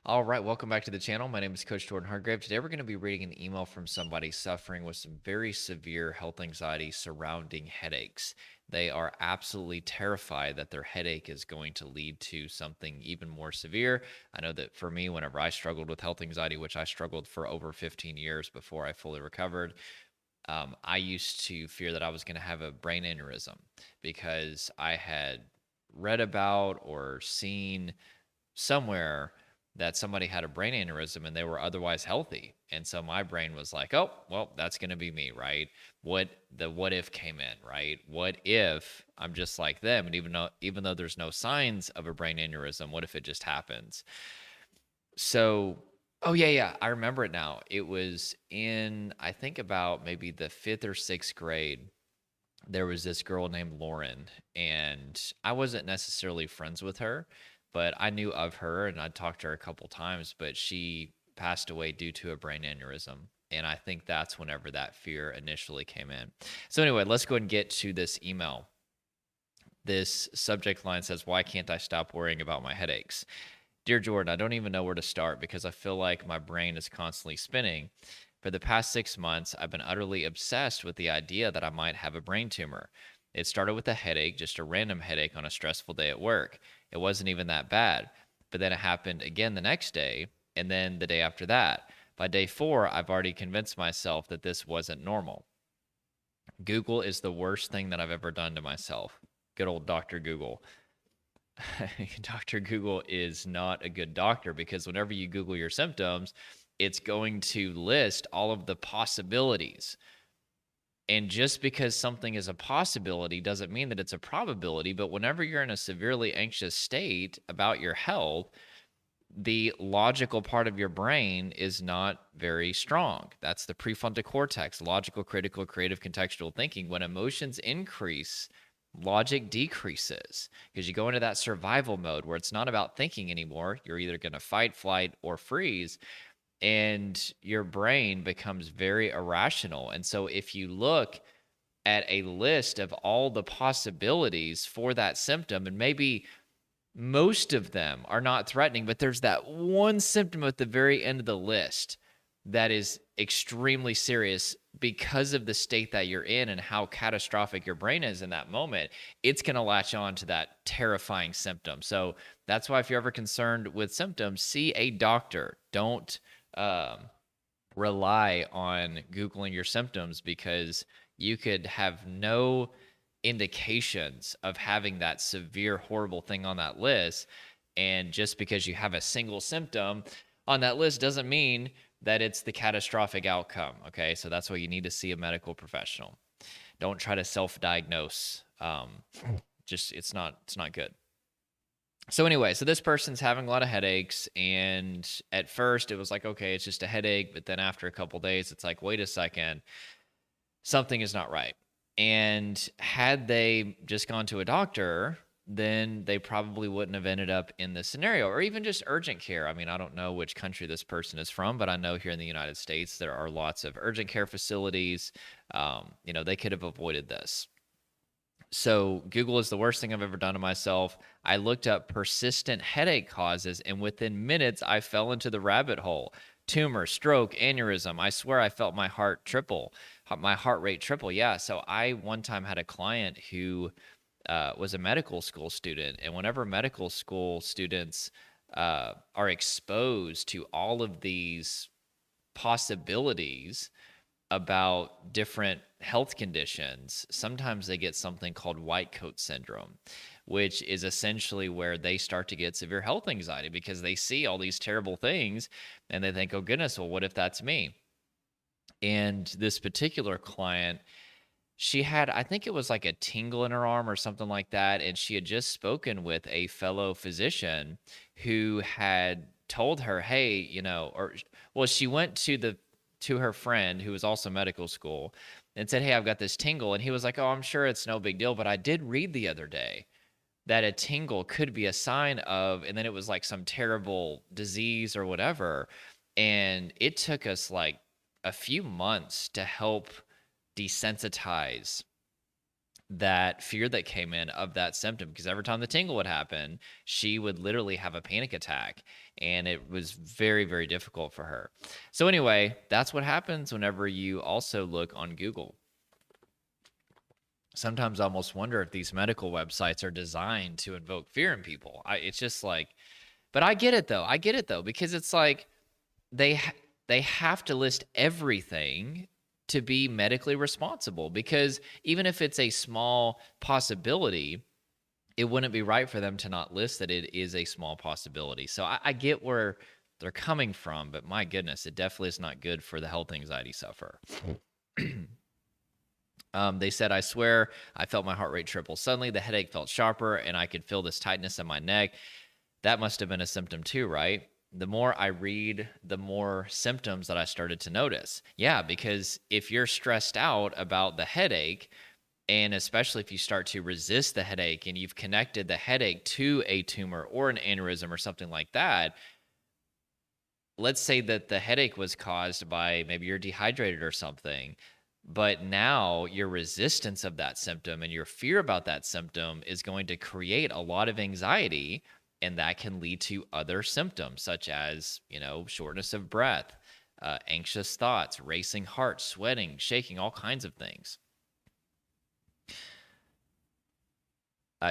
All right, welcome back to the channel. My name is Coach Jordan Hargrave. Today we're going to be reading an email from somebody suffering with some very severe health anxiety surrounding headaches. They are absolutely terrified that their headache is going to lead to something even more severe. I know that for me, whenever I struggled with health anxiety, which I struggled for over 15 years before I fully recovered, I used to fear that I was going to have a brain aneurysm because I had read about or seen somewhere that somebody had a brain aneurysm and they were otherwise healthy. And so my brain was like, oh, well, that's going to be me, right? What if came in, right? What if I'm just like them? And even though there's no signs of a brain aneurysm, what if it just happens? So, oh yeah, I remember it now. It was in, I think about maybe the fifth or sixth grade. There was this girl named Lauren, and I wasn't necessarily friends with her, but I knew of her and I'd talked to her a couple times, but she passed away due to a brain aneurysm. And I think that's whenever that fear initially came in. So, anyway, let's go ahead and get to this email. This subject line says, "Why can't I stop worrying about my headaches?" Dear Jordan, I don't even know where to start because I feel like my brain is constantly spinning. For the past 6 months, I've been utterly obsessed with the idea that I might have a brain tumor. It started with a headache, just a random headache on a stressful day at work. It wasn't even that bad. But then it happened again the next day, and then the day after that. By day 4, I've already convinced myself that this wasn't normal. Google is the worst thing that I've ever done to myself. Good old Dr. Google. Dr. Google is not a good doctor because whenever you Google your symptoms, it's going to list all of the possibilities. And just because something is a possibility doesn't mean that it's a probability. But whenever you're in a severely anxious state about your health, the logical part of your brain is not very strong. That's the prefrontal cortex, logical, critical, creative, contextual thinking. When emotions increase, logic decreases because you go into that survival mode where it's not about thinking anymore. You're either going to fight, flight, or freeze, and your brain becomes very irrational. And so if you look at a list of all the possibilities for that symptom, and maybe most of them are not threatening, but there's that one symptom at the very end of the list that is extremely serious because of the state that you're in and how catastrophic your brain is in that moment. It's going to latch on to that terrifying symptom. So that's why if you're ever concerned with symptoms, see a doctor. Don't um, rely on Googling your symptoms because you could have no indications of having that severe, horrible thing on that list. And just because you have a single symptom on that list doesn't mean that it's the catastrophic outcome. Okay. So that's why you need to see a medical professional. Don't try to self diagnose. Just it's not good. So anyway, so this person's having a lot of headaches, and at first it was like, okay, it's just a headache, but then after a couple days it's like, wait a second, something is not right. And had they just gone to a doctor, then they probably wouldn't have ended up in this scenario, or even just urgent care. I mean, I don't know which country this person is from, but I know here in the United States there are lots of urgent care facilities. They could have avoided this. So Google is the worst thing I've ever done to myself. I looked up persistent headache causes, and within minutes, I fell into the rabbit hole. Tumor, stroke, aneurysm. I swear I felt my heart rate triple. Yeah. So I one time had a client who was a medical school student, and whenever medical school students are exposed to all of these possibilities about different health conditions, sometimes they get something called white coat syndrome, which is essentially where they start to get severe health anxiety because they see all these terrible things and they think, oh goodness, well, what if that's me? And this particular client, she had, I think it was like a tingle in her arm or something like that. And she had just spoken with a fellow physician who had told her, hey, well, she went to her friend who was also medical school and said, hey, I've got this tingle. And he was like, oh, I'm sure it's no big deal. But I did read the other day that a tingle could be a sign of, and then it was like some terrible disease or whatever. And it took us like a few months to help desensitize that fear that came in of that symptom, because every time the tingle would happen, she would literally have a panic attack, and it was very, very difficult for her. So anyway, that's what happens whenever you also look on Google. Sometimes I almost wonder if these medical websites are designed to invoke fear in people. It's just like, but I get it though. I get it though, because it's like they they have to list everything to be medically responsible, because even if it's a small possibility, it wouldn't be right for them to not list that it is a small possibility. So I get where they're coming from, but my goodness, it definitely is not good for the health anxiety sufferer. They said, I swear I felt my heart rate triple. Suddenly the headache felt sharper and I could feel this tightness in my neck. That must have been a symptom too, right? The more I read, the more symptoms that I started to notice. Yeah, because if you're stressed out about the headache, and especially if you start to resist the headache and you've connected the headache to a tumor or an aneurysm or something like that, let's say that the headache was caused by maybe you're dehydrated or something, but now your resistance of that symptom and your fear about that symptom is going to create a lot of anxiety, and that can lead to other symptoms such as, shortness of breath, anxious thoughts, racing heart, sweating, shaking, all kinds of things.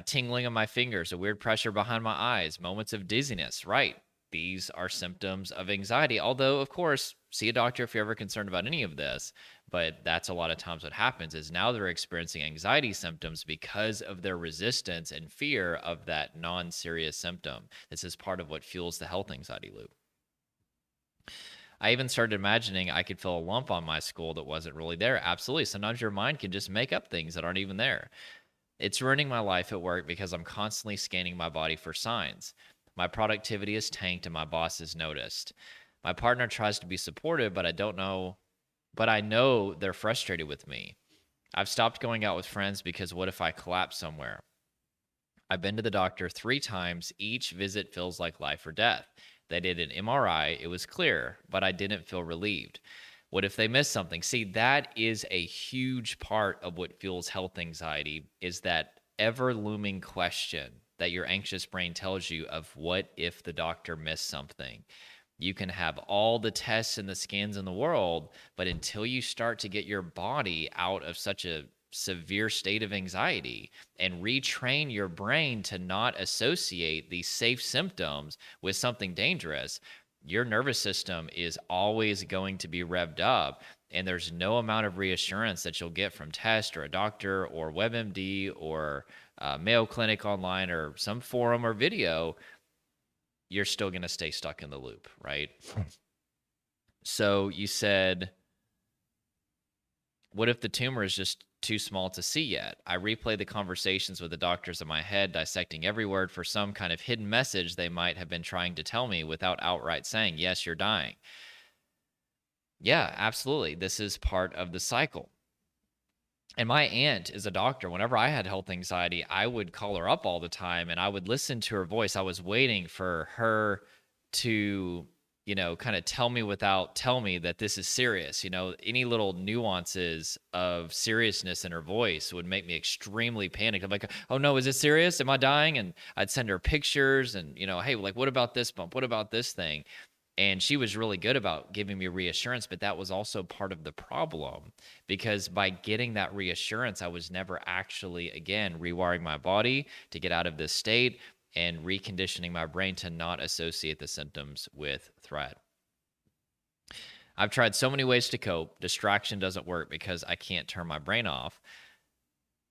Tingling of my fingers, a weird pressure behind my eyes, moments of dizziness. Right. These are symptoms of anxiety. Although, of course, see a doctor if you're ever concerned about any of this. But that's a lot of times what happens is now they're experiencing anxiety symptoms because of their resistance and fear of that non-serious symptom. This is part of what fuels the health anxiety loop. I even started imagining I could feel a lump on my skull that wasn't really there. Absolutely. Sometimes your mind can just make up things that aren't even there. It's ruining my life at work because I'm constantly scanning my body for signs. My productivity is tanked and my boss has noticed. My partner tries to be supportive, but I know they're frustrated with me. I've stopped going out with friends because what if I collapse somewhere? I've been to the doctor 3 times. Each visit feels like life or death. They did an MRI. It was clear, but I didn't feel relieved. What if they missed something? See, that is a huge part of what fuels health anxiety, is that ever looming question that your anxious brain tells you of what if the doctor missed something. You can have all the tests and the scans in the world, but until you start to get your body out of such a severe state of anxiety and retrain your brain to not associate these safe symptoms with something dangerous, your nervous system is always going to be revved up, and there's no amount of reassurance that you'll get from test or a doctor or WebMD or Mayo Clinic online or some forum or video. You're still going to stay stuck in the loop, right? So you said, what if the tumor is just too small to see yet? I replay the conversations with the doctors in my head, dissecting every word for some kind of hidden message they might have been trying to tell me without outright saying, yes, you're dying. Yeah, absolutely. This is part of the cycle. And my aunt is a doctor. Whenever I had health anxiety, I would call her up all the time and I would listen to her voice. I was waiting for her to, kind of tell me without tell me that this is serious. Any little nuances of seriousness in her voice would make me extremely panicked. I'm like, oh no, is it serious? Am I dying? And I'd send her pictures and, hey, like, what about this bump? What about this thing? And she was really good about giving me reassurance, but that was also part of the problem, because by getting that reassurance, I was never actually, again, rewiring my body to get out of this state and reconditioning my brain to not associate the symptoms with threat. I've tried so many ways to cope. Distraction doesn't work because I can't turn my brain off.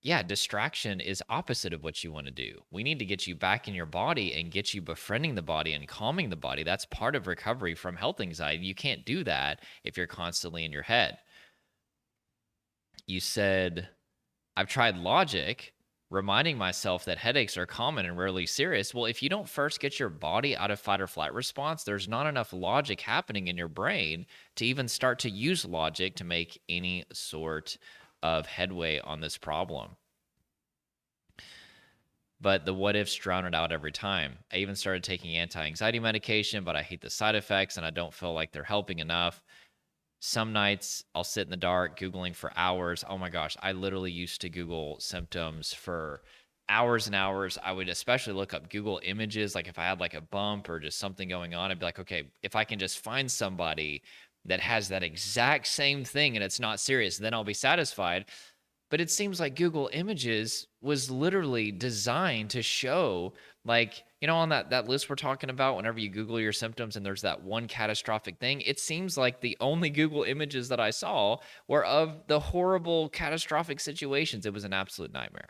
Yeah, distraction is opposite of what you want to do. We need to get you back in your body and get you befriending the body and calming the body. That's part of recovery from health anxiety. You can't do that if you're constantly in your head. You said, I've tried logic, reminding myself that headaches are common and rarely serious. Well, if you don't first get your body out of fight or flight response, there's not enough logic happening in your brain to even start to use logic to make any sort of headway on this problem. But the what ifs drown it out every time. I even started taking anti-anxiety medication, but I hate the side effects and I don't feel like they're helping enough. Some nights I'll sit in the dark Googling for hours. Oh my gosh, I literally used to Google symptoms for hours and hours. I would especially look up Google images. Like if I had like a bump or just something going on, I'd be like, okay, if I can just find somebody that has that exact same thing and it's not serious, then I'll be satisfied. But it seems like Google Images was literally designed to show, like, on that list we're talking about, whenever you Google your symptoms and there's that one catastrophic thing, it seems like the only Google Images that I saw were of the horrible catastrophic situations. It was an absolute nightmare.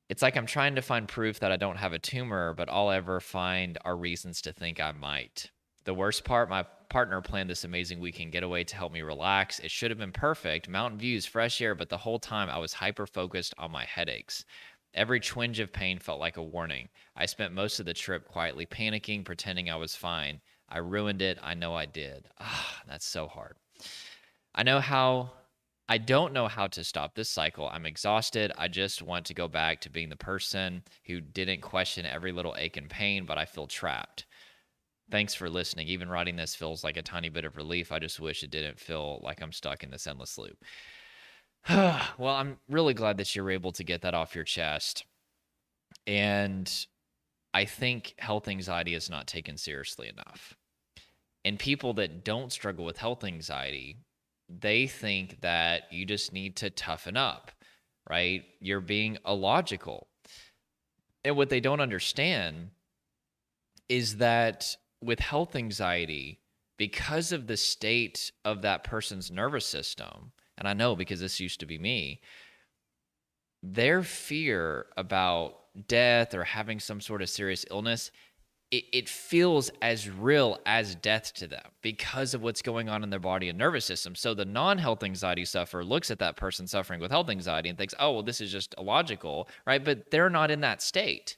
It's like I'm trying to find proof that I don't have a tumor, but all I ever find are reasons to think I might. The worst part, my partner planned this amazing weekend getaway to help me relax. It should have been perfect, mountain views, fresh air, but the whole time I was hyper focused on my headaches. Every twinge of pain felt like a warning. I spent most of the trip quietly panicking, pretending I was fine. I ruined it. I know I did. Ah, that's so hard. I know how I don't know how to stop this cycle. I'm exhausted. I just want to go back to being the person who didn't question every little ache and pain, but I feel trapped. Thanks for listening. Even writing this feels like a tiny bit of relief. I just wish it didn't feel like I'm stuck in this endless loop. Well, I'm really glad that you're able to get that off your chest. And I think health anxiety is not taken seriously enough. And people that don't struggle with health anxiety, they think that you just need to toughen up, right? You're being illogical. And what they don't understand is that with health anxiety, because of the state of that person's nervous system, and I know because this used to be me, their fear about death or having some sort of serious illness, it feels as real as death to them because of what's going on in their body and nervous system. So the non-health anxiety sufferer looks at that person suffering with health anxiety and thinks, oh, well, this is just illogical, right? But they're not in that state.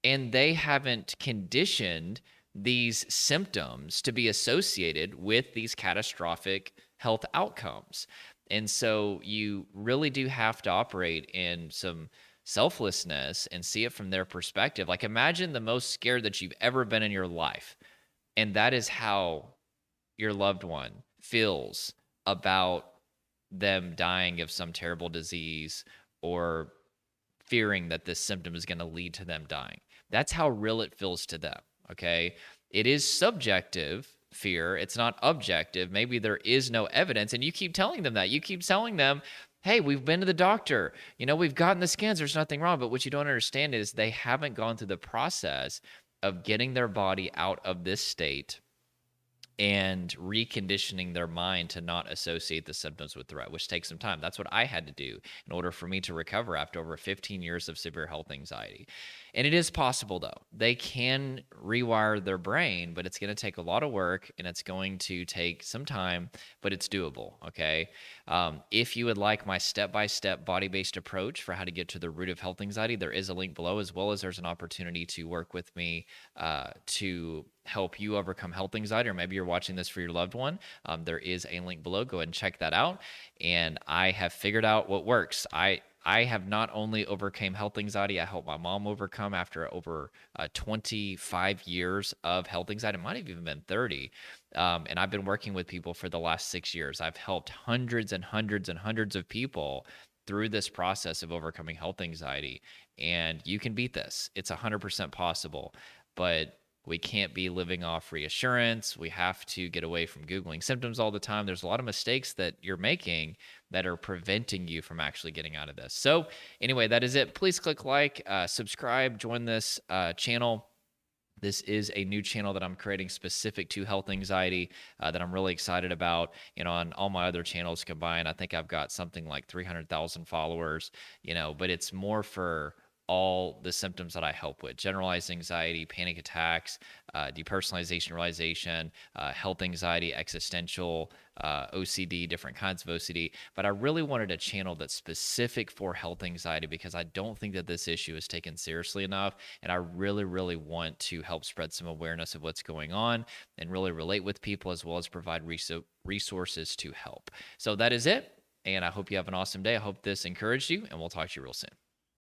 And they haven't conditioned these symptoms to be associated with these catastrophic health outcomes. And so you really do have to operate in some selflessness and see it from their perspective. Like imagine the most scared that you've ever been in your life. And that is how your loved one feels about them dying of some terrible disease or fearing that this symptom is going to lead to them dying. That's how real it feels to them. Okay. It is subjective fear. It's not objective. Maybe there is no evidence. And you keep telling them that. You keep telling them, hey, we've been to the doctor. We've gotten the scans. There's nothing wrong. But what you don't understand is they haven't gone through the process of getting their body out of this state and reconditioning their mind to not associate the symptoms with threat, which takes some time. That's what I had to do in order for me to recover after over 15 years of severe health anxiety. And it is possible, though. They can rewire their brain, but it's going to take a lot of work and it's going to take some time, but it's doable. Okay. If you would like my step-by-step body-based approach for how to get to the root of health anxiety, there is a link below, as well as there's an opportunity to work with me to help you overcome health anxiety, or maybe you're watching this for your loved one. There is a link below. Go ahead and check that out. And I have figured out what works. I have not only overcame health anxiety, I helped my mom overcome after over 25 years of health anxiety. It might have even been 30. And I've been working with people for the last 6 years. I've helped hundreds and hundreds and hundreds of people through this process of overcoming health anxiety. And you can beat this. It's 100% possible. But we can't be living off reassurance. We have to get away from Googling symptoms all the time. There's a lot of mistakes that you're making that are preventing you from actually getting out of this. So anyway, that is it. Please click like, subscribe, join this channel. This is a new channel that I'm creating specific to health anxiety that I'm really excited about. On all my other channels combined, I think I've got something like 300,000 followers, but it's more for all the symptoms that I help with: generalized anxiety, panic attacks, depersonalization, realization, health anxiety, existential, OCD, different kinds of OCD. But I really wanted a channel that's specific for health anxiety because I don't think that this issue is taken seriously enough. And I really, really want to help spread some awareness of what's going on and really relate with people, as well as provide resources to help. So that is it. And I hope you have an awesome day. I hope this encouraged you, and we'll talk to you real soon.